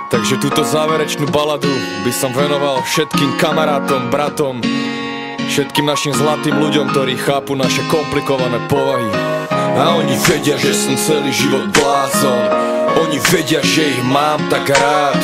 Takže túto záverečnú baladu by som venoval všetkým kamarátom, bratom, všetkým našim zlatým ľuďom, ktorí chápu naše komplikované povahy. A oni vedia, že som celý život blázon. Oni vedia, že ich mám tak rád.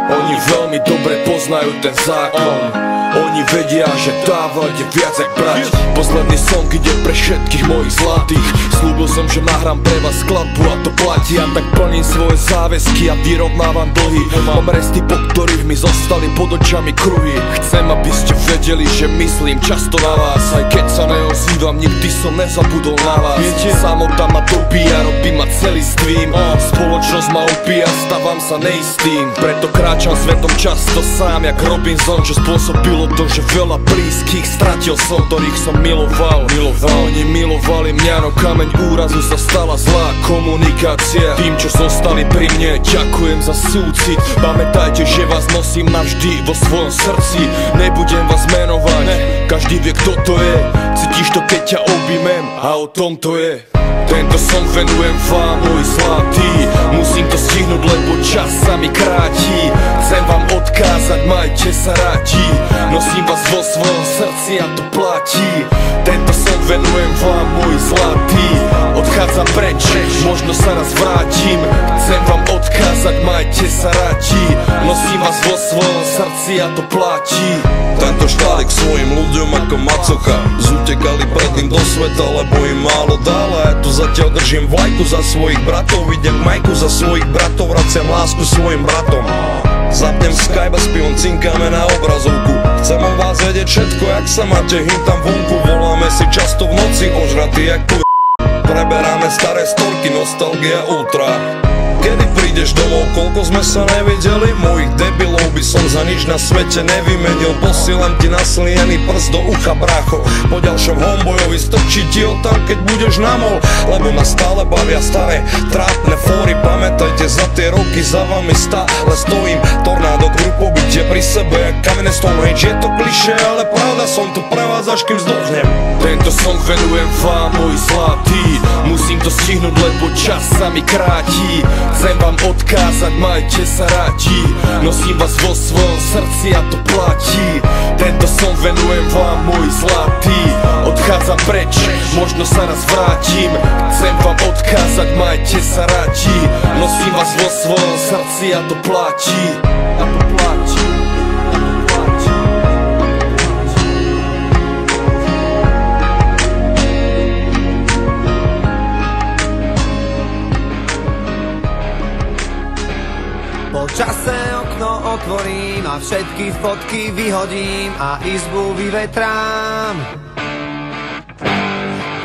Oni veľmi dobre poznajú ten zákon. Oni vedia, že dávať je viac jak brať. Posledný song ide pre všetkých mojich zlatých. Slúbil som, že nahrám pre vás skladbu a to platí. A tak plním svoje záväzky a vyrovnávam dlhy. Mám resty, po ktorých mi zostali pod očami kruhy. Chcem, aby ste vedeli, že myslím často na vás. Aj keď sa neozývam, nikdy som nezabudol na vás. Samota ma dobíja, robí ma celistvým. Spoločnosť ma opíja, stávam sa neistým. Preto kráčam svetom často sám, jak Robinson, čo spôsobilo to, že veľa blízkych stratil som, ktorých som miloval. A oni milovali mňa, no kameň úrazu sa stala zlá komunikácia. Tým, čo zostali pri mne, ďakujem za súcit. Pamätajte, že vás nosím navždy vo svojom srdci. Nebudem vás menovať, každý vie, kto to je. Cítiš to, keď ťa objímem, a o tom to je. Tento song venujem vám, môj zlatý. Musím to stihnúť, lebo čas sa mi kráti. Chcem vám odkázať, majte sa rádi. Nosím vás vo svojom srdci a to platí. Tento song venujem vám, môj zlatý. Odchádzam preč, možno sa raz vrátim. Chcem vám odkázať, majte sa rádi. Nosím vás vo svojom srdci a to platí. Tento štálik svojim ľuďom ako macocha zutekali pred ním do sveta, lebo im málo dal. A ja tu zatiaľ držím vlajku za svojich bratov. Idem majku za svojich bratov, vraciam lásku svojim bratom. Zapnem Skype a s pivom cinkáme na obrazovku. Chcem o vás vedieť všetko, jak sa máte, hým tam vonku. Voláme si často v noci, ožratý jak preberáme staré storky, nostalgia ultra. Kedy prídeš domov, koľko sme sa nevideli? Mojich debilov by som za nič na svete nevymenil. Posielam ti nasliený prst do ucha, brácho. Po ďalšom homebojovi strčí ti ho tam, keď budeš na mol. Lebo ma stále bavia staré trápne fóry. Pamätajte, za tie roky za vami stále stojím. Tornádo grupo bytie pri sebe jak kamenné Stonehenge. Je to klišé, ale pravda, som tu pre vás, až kým zdochnem. Tento song venujem vám, môj zlatý. Musím to stihnúť, lebo čas sa mi kráti. Chcem vám odkázať, majte sa rádi. Nosím vás vo svojom srdci a to platí. Tento song venujem vám, môj zlatý. Odchádzam preč, možno sa raz vrátim. Chcem vám odkázať, majte sa rádi. Nosím vás vo svojom srdci a to platí. A to platí. Po čase okno otvorím a všetky fotky vyhodím a izbu vyvetrám.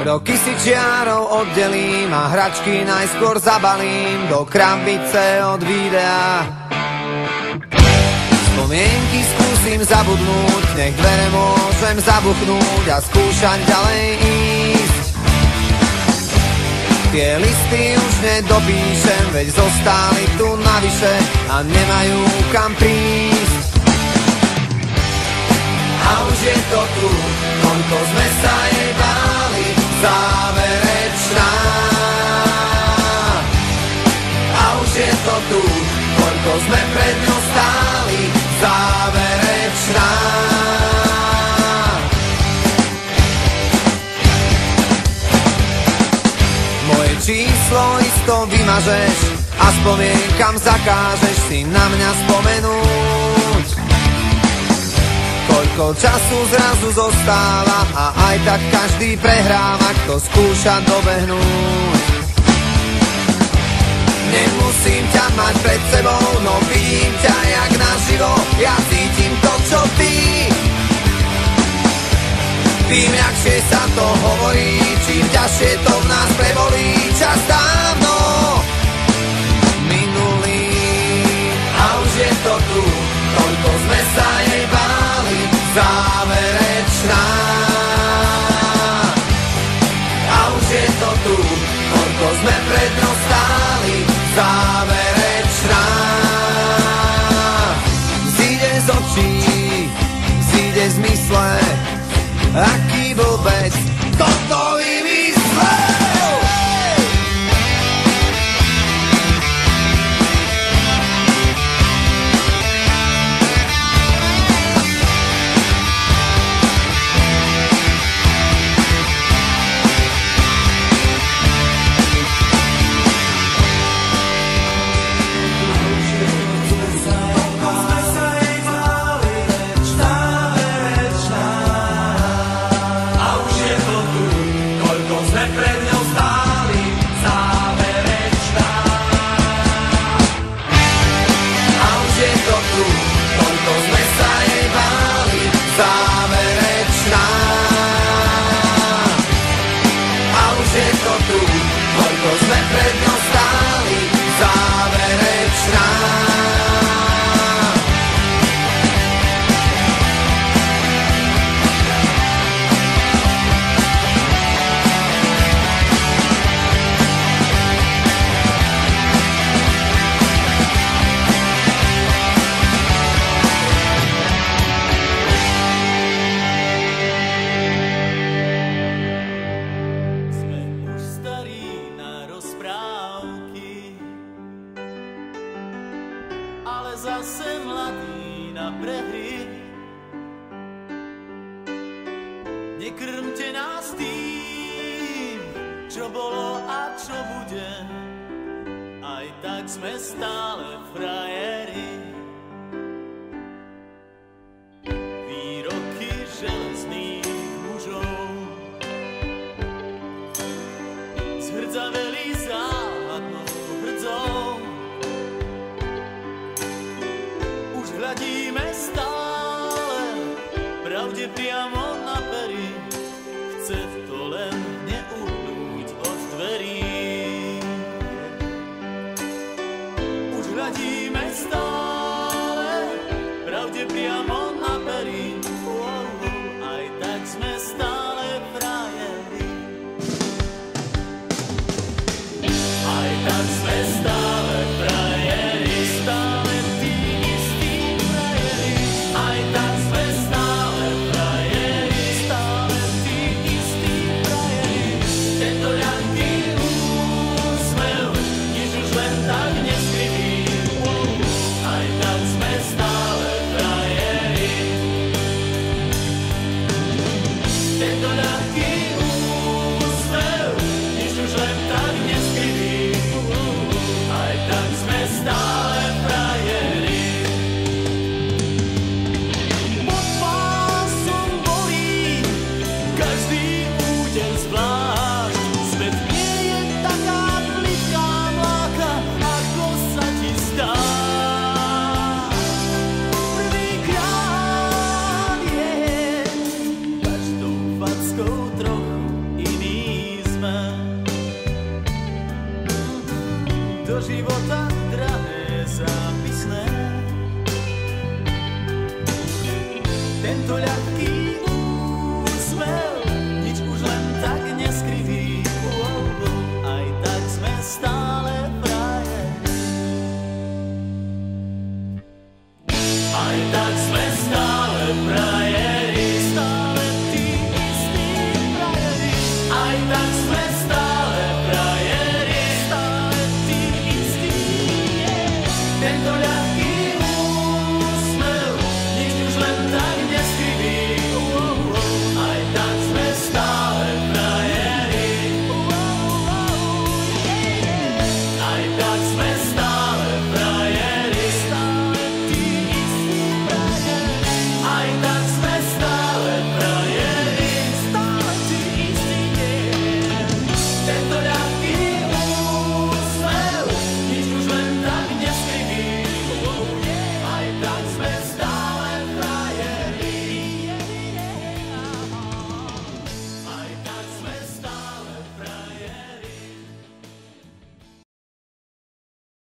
Roky si čiarou oddelím a hračky najskôr zabalím do krabice od videa. Spomienky skúsim zabudnúť, nech dvere môžem zabuchnúť a skúšať ďalej ísť. Tie listy už nedopíšem, veď zostali tu navyše a nemajú kam prísť. A už je to tu, koľko sme sa jej báli, záverečná. A už je to tu, koľko sme pred ňou stáli, záverečná. Moje číslo isto vymažeš a spomienkam zakážeš si na mňa spomenúť. Koľko času zrazu zostáva a aj tak každý prehráva, kto skúša dobehnúť. Nemusím ťa mať pred sebou, no vidím ťa jak naživo, ja cítim to, čo ty. Tým ľahšie sa to hovorí, čím ťažšie to v nás prebolí. Čas dávno minulý a už je to tu, koľko sme sa jej báli, záverečná. A už je to tu, koľko sme pred ňou stáli, záverečná. Zíde z očí, zíde z mysle, aký blbec toto vymyslel. zase mladí na prehry. Nekrmte nás tým, čo bolo a čo bude, aj tak sme stále frajeri. Výroky železných mužov zhrdzaveli záhadnou hrdzou. Už hľadíme stále pravde priamo na pery, chce to len neuhnúť od dverí. Už hľadíme stále pravde priamo na pery, aj tak sme stále frajeri. Aj tak sme stále frajeri, stále tí istí frajeri. Aj tak sme stále frajeri, stále tí istí frajeri. Tento ľahký úsmev nič už len tak neskriví. Aj tak sme stále frajeri. Tento ľahký úsmev nič už len tak neskriví. Aj tak sme stále frajeri. Pod pásom bolí každý úder zvlášť. Svet nie je taká plitká mláka, ako sa ti zdá. Prvýkrát je každou fackou trochu iný sme. Do života drahé zápisné. Tento ľahký